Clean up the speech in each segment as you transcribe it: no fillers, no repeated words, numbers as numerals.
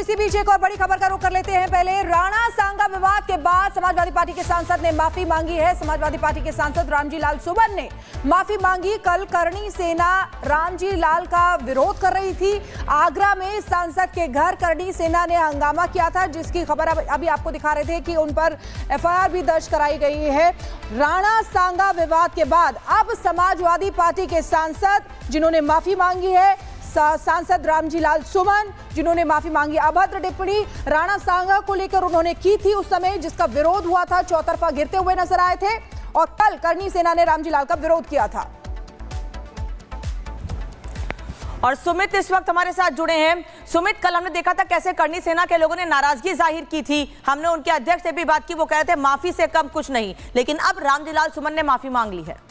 इसी बीच एक और बड़ी खबर का रुख कर लेते हैं। पहले राणा सांगा विवाद के बाद समाजवादी पार्टी के सांसद ने माफी मांगी है। समाजवादी पार्टी के सांसद रामजी लाल सुमन ने माफी मांगी। कल करणी सेना रामजी लाल का विरोध कर रही थी। आगरा में सांसद के घर करणी सेना ने हंगामा किया था, जिसकी खबर अभी आपको दिखा रहे थे कि उन पर एफआईआर भी दर्ज कराई गई है। राणा सांगा विवाद के बाद अब समाजवादी पार्टी के सांसद जिन्होंने माफी मांगी है, सांसद रामजी लाल सुमन जिन्होंने माफी मांगी। अभद्र टिप्पणी राणा सांगा को लेकर उन्होंने की थी उस समय, जिसका विरोध हुआ था, चौतरफा गिरते हुए नजर आए थे। और कल करणी सेना ने रामजी लाल का विरोध किया था। और सुमित इस वक्त हमारे साथ जुड़े हैं। सुमित, कल हमने देखा था कैसे करणी सेना के लोगों ने नाराजगी जाहिर की थी। हमने उनके अध्यक्ष से भी बात की, वो कह रहे थे माफी से कम कुछ नहीं, लेकिन अब रामजी लाल सुमन ने माफी मांग ली है।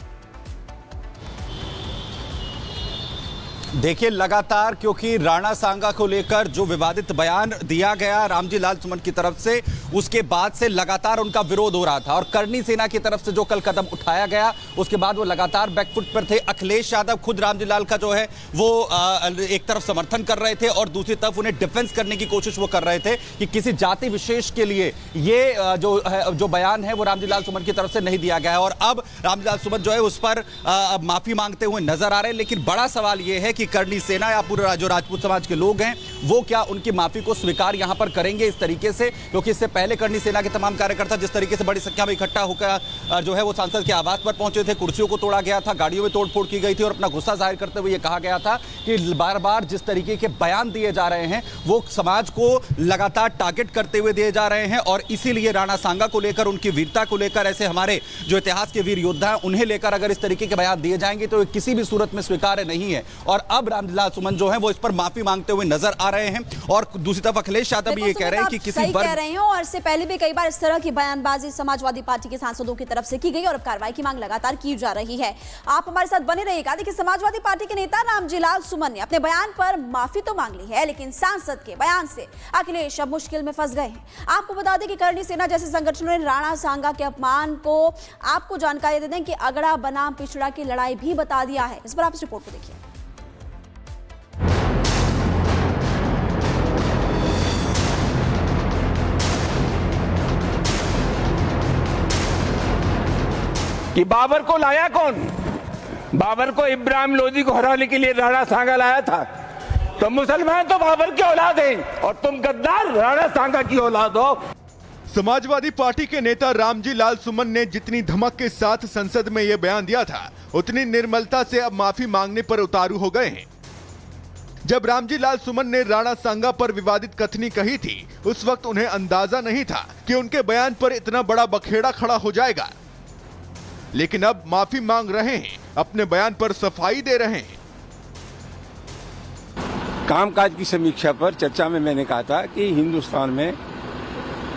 देखिए, लगातार क्योंकि राणा सांगा को लेकर जो विवादित बयान दिया गया रामजी लाल सुमन की तरफ से, उसके बाद से लगातार उनका विरोध हो रहा था। और करणी सेना की तरफ से जो कल कदम उठाया गया, उसके बाद वो लगातार बैकफुट पर थे। अखिलेश यादव खुद रामजी लाल का जो है वो एक तरफ समर्थन कर रहे थे और दूसरी तरफ उन्हें डिफेंस करने की कोशिश वो कर रहे थे कि किसी जाति विशेष के लिए ये जो बयान है वो रामजी लाल सुमन की तरफ से नहीं दिया गया है। और अब रामजी लाल सुमन जो है उस पर माफी मांगते हुए नजर आ रहे हैं। लेकिन बड़ा सवाल ये है कि करणी सेना या पूरे जो राजपूत समाज के लोग हैं वो क्या उनकी माफी को स्वीकार यहां पर करेंगे इस तरीके से? क्योंकि इससे पहले करणी सेना के तमाम कार्यकर्ता जिस तरीके से बड़ी संख्या में इकट्ठा होकर जो है वो सांसद के आवास पर पहुंचे थे, कुर्सियों को तोड़ा गया था, गाड़ियों में तोड़फोड़ की गई थी और अपना गुस्सा जाहिर करते हुए ये कहा गया था कि बार बार जिस तरीके के बयान दिए जा रहे हैं वो समाज को लगातार टारगेट करते हुए दिए जा रहे हैं। और इसीलिए राणा सांगा को लेकर, उनकी वीरता को लेकर, ऐसे हमारे जो इतिहास के वीर योद्धा हैं उन्हें लेकर अगर इस तरीके के बयान दिए जाएंगे तो किसी भी सूरत में स्वीकार्य नहीं है। और अब रामजी लाल सुमन जो है वो इस पर माफी मांगते हुए नजर आ रहे हैं। और दूसरी तरफ अखिलेश यादव भी ये कह रहे हैं कि किसी वर्ग कह रहे हैं, और इससे पहले भी कई बार इस तरह की बयानबाजी समाजवादी पार्टी के सांसदों की तरफ से की गई और अब कार्रवाई की मांग लगातार की जा रही है। आप हमारे साथ बने रहिएगा। देखिए, समाजवादी पार्टी के नेता रामजी लाल सुमन ने अपने बयान पर माफी तो मांग ली है, लेकिन सांसद के बयान से अखिलेश अब मुश्किल में फंस गए हैं। आपको बता दें कि करणी सेना जैसे संगठनों ने राणा सांगा के अपमान को आपको जानकारी दे दें कि अगड़ा बनाम पिछड़ा की लड़ाई भी बता दिया है। इस पर आप इस रिपोर्ट को देखिए। कि बाबर को लाया कौन? बाबर को इब्राहिम लोदी को हराने के लिए राणा सांगा लाया था। तो मुसलमान तो बाबर की औलाद हैं और तुम गद्दार राणा सांगा की औलाद हो। समाजवादी पार्टी के नेता रामजी लाल सुमन ने जितनी धमक के साथ संसद में यह बयान दिया था, उतनी निर्मलता से अब माफी मांगने पर उतारू हो गए हैं। जब रामजी लाल सुमन ने राणा सांगा पर विवादित कथनी कही थी, उस वक्त उन्हें अंदाजा नहीं था कि उनके बयान पर इतना बड़ा बखेड़ा खड़ा हो जाएगा। लेकिन अब माफी मांग रहे हैं, अपने बयान पर सफाई दे रहे हैं। कामकाज की समीक्षा पर चर्चा में मैंने कहा था कि हिंदुस्तान में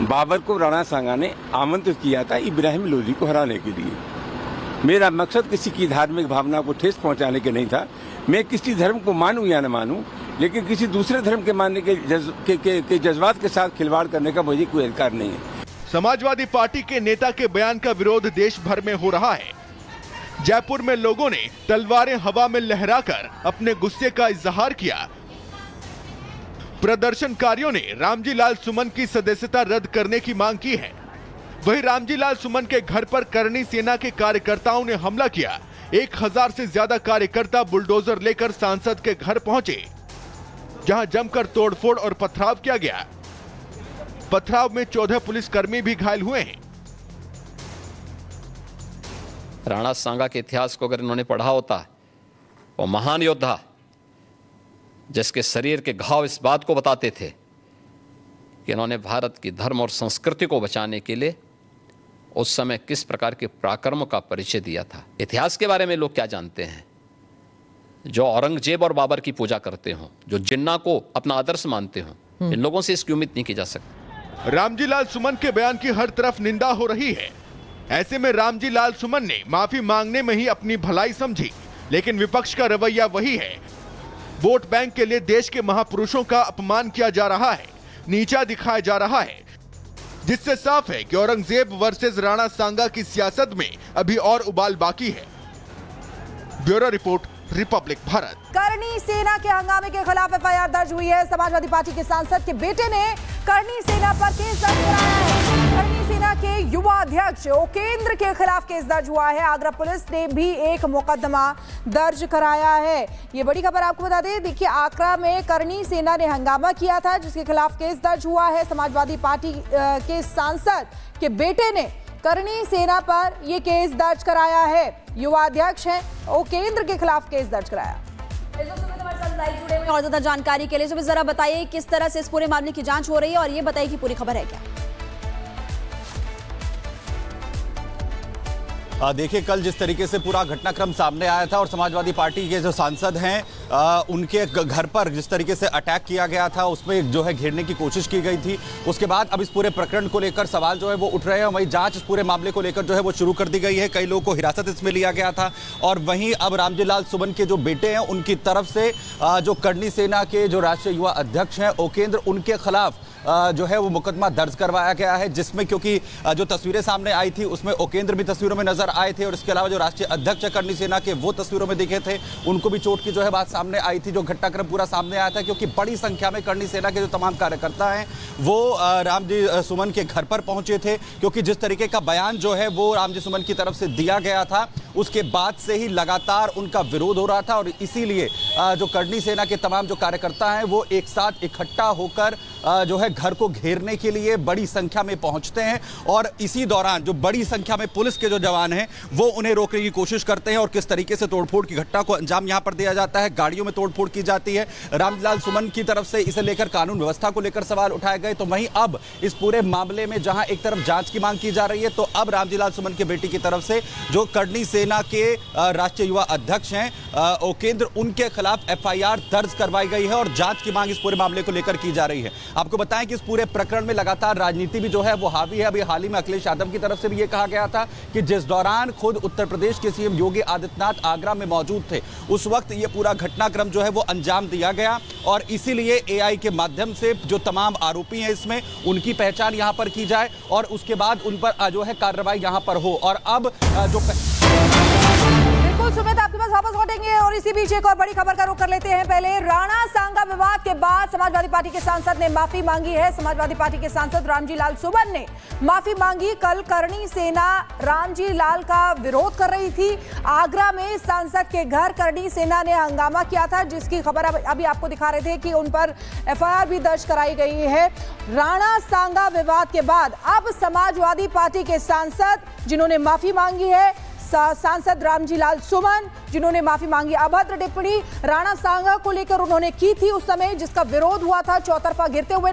बाबर को राणा सांगा ने आमंत्रित किया था इब्राहिम लोदी को हराने के लिए। मेरा मकसद किसी की धार्मिक भावना को ठेस पहुंचाने के नहीं था। मैं किसी धर्म को मानूं या न मानूं, लेकिन किसी दूसरे धर्म के मानने के जज्बात के साथ खिलवाड़ करने का मुझे कोई अधिकार नहीं है। समाजवादी पार्टी के नेता के बयान का विरोध देश भर में हो रहा है। जयपुर में लोगों ने तलवारें हवा में लहराकर अपने गुस्से का इजहार किया। प्रदर्शनकारियों ने रामजी लाल सुमन की सदस्यता रद्द करने की मांग की है। वहीं रामजी लाल सुमन के घर पर करणी सेना के कार्यकर्ताओं ने हमला किया। 1000 से ज्यादा कार्यकर्ता बुलडोजर लेकर सांसद के घर पहुंचे, जहां जमकर तोड़फोड़ और पथराव किया गया। पथराव में 14 पुलिसकर्मी भी घायल हुए हैं। राणा सांगा के इतिहास को अगर इन्होंने पढ़ा होता, वो महान योद्धा जिसके शरीर के घाव इस बात को बताते थे कि इन्होंने भारत की धर्म और संस्कृति को बचाने के लिए उस समय किस प्रकार के पराक्रमों का परिचय दिया था। इतिहास के बारे में लोग क्या जानते हैं? जो औरंगजेब और बाबर की पूजा करते हों, जो जिन्ना को अपना आदर्श मानते हों, इन लोगों से इसकी उम्मीद नहीं की जा सकती। रामजी लाल सुमन के बयान की हर तरफ निंदा हो रही है। ऐसे में रामजी लाल सुमन ने माफी मांगने में ही अपनी भलाई समझी, लेकिन विपक्ष का रवैया वही है। वोट बैंक के लिए देश के महापुरुषों का अपमान किया जा रहा है, नीचा दिखाया जा रहा है, जिससे साफ है कि औरंगजेब वर्सेस राणा सांगा की सियासत में अभी और उबाल बाकी है। Bureau report, Republic Bharat. Karni Sena के हंगामे के खिलाफ एफआईआर दर्ज हुई है। समाजवादी पार्टी के सांसद के बेटे ने करणी सेना पर केस दर्ज कराया है। करणी सेना के युवा अध्यक्ष उपेंद्र के खिलाफ केस दर्ज हुआ है। आगरा पुलिस ने भी एक मुकदमा दर्ज कराया है। ये बड़ी खबर आपको बता दें। देखिए, आगरा में करणी सेना ने हंगामा किया था, जिसके खिलाफ केस दर्ज हुआ है। समाजवादी पार्टी के सांसद के बेटे ने करणी सेना पर यह केस दर्ज कराया है। युवा अध्यक्ष हैं उपेंद्र के खिलाफ केस दर्ज कराया। और ज्यादा जानकारी के लिए जरा बताइए किस तरह से इस पूरे मामले की जांच हो रही है और ये बताइए कि पूरी खबर है क्या। देखिए, कल जिस तरीके से पूरा घटनाक्रम सामने आया था और समाजवादी पार्टी के जो सांसद हैं उनके घर पर जिस तरीके से अटैक किया गया था, उसमें जो है घेरने की कोशिश की गई थी। उसके बाद अब इस पूरे प्रकरण को लेकर सवाल जो है वो उठ रहे हैं। वहीं जांच इस पूरे मामले को लेकर जो है वो शुरू कर दी गई है। कई लोगों को हिरासत इसमें लिया गया था और वहीं अब रामजी लाल सुमन के जो बेटे हैं उनकी तरफ से जो करणी सेना के जो राष्ट्रीय युवा अध्यक्ष हैं उपेंद्र, उनके खिलाफ जो है वो मुकदमा दर्ज करवाया गया है, जिसमें क्योंकि जो तस्वीरें सामने आई थी उसमें उपेंद्र भी तस्वीरों में नजर आए थे और इसके अलावा जो राष्ट्रीय अध्यक्ष करणी सेना के वो तस्वीरों में दिखे थे, उनको भी चोट की जो है बात सामने आई थी। जो घटनाक्रम पूरा सामने आया था, क्योंकि बड़ी संख्या में करणी सेना के जो तमाम कार्यकर्ता हैं वो रामजी सुमन के घर पर पहुंचे थे, क्योंकि जिस तरीके का बयान जो है वो रामजी सुमन की तरफ से दिया गया था, उसके बाद से ही लगातार उनका विरोध हो रहा था और इसीलिए जो करणी सेना के तमाम जो कार्यकर्ता हैं वो एक साथ इकट्ठा होकर जो है घर को घेरने के लिए बड़ी संख्या में पहुंचते हैं और इसी दौरान जो बड़ी संख्या में पुलिस के जो जवान हैं वो उन्हें रोकने की कोशिश करते हैं और किस तरीके से तोड़फोड़ की घटना को अंजाम यहां पर दिया जाता है। गाड़ियों में तोड़फोड़ की जाती है। रामजी सुमन की तरफ से इसे लेकर कानून व्यवस्था को लेकर सवाल उठाए गए। तो वहीं अब इस पूरे मामले में जहां एक तरफ जांच की मांग की जा रही है, तो अब रामजी लाल सुमन के बेटी की तरफ से जो करणी सेना के राष्ट्रीय युवा अध्यक्ष हैं उपेंद्र, उनके खिलाफ एफआईआर दर्ज करवाई गई है और जांच की मांग इस पूरे मामले को लेकर की जा रही है। आपको बताएं कि इस पूरे प्रकरण में लगातार राजनीति भी जो है वो हावी है। अभी हाल ही में अखिलेश यादव की तरफ से भी ये कहा गया था कि जिस दौरान खुद उत्तर प्रदेश के सीएम योगी आदित्यनाथ आगरा में मौजूद थे, उस वक्त ये पूरा घटनाक्रम जो है वो अंजाम दिया गया और इसीलिए एआई के माध्यम से जो तमाम आरोपी हैं इसमें उनकी पहचान यहां पर की जाए और उसके बाद उन पर जो है कार्रवाई यहां पर हो। और अब जो बिल्कुल सुमित, आपके पास वापस लौटेंगे और इसी बीच एक और बड़ी खबर का रुख कर लेते हैं। पहले राणा सांगा विवाद के बाद समाजवादी पार्टी के सांसद ने माफी मांगी है। समाजवादी पार्टी के सांसद रामजी लाल सुमन ने माफी मांगी। कल करणी सेना रामजी लाल का विरोध कर रही थी। आगरा में सांसद के घर करणी सेना ने हंगामा किया था, जिसकी खबर अभी आपको दिखा रहे थे कि उन पर एफआईआर भी दर्ज कराई गई है। राणा सांगा विवाद के बाद अब समाजवादी पार्टी के सांसद जिन्होंने माफी मांगी है, सांसद रामजी लाल सुमन जिन्होंने माफी मांगी। अभद्र टिप्पणी राणा सांगा को लेकर उन्होंने की थी उस समय, जिसका विरोध हुआ था, चौतरफा गिरते हुए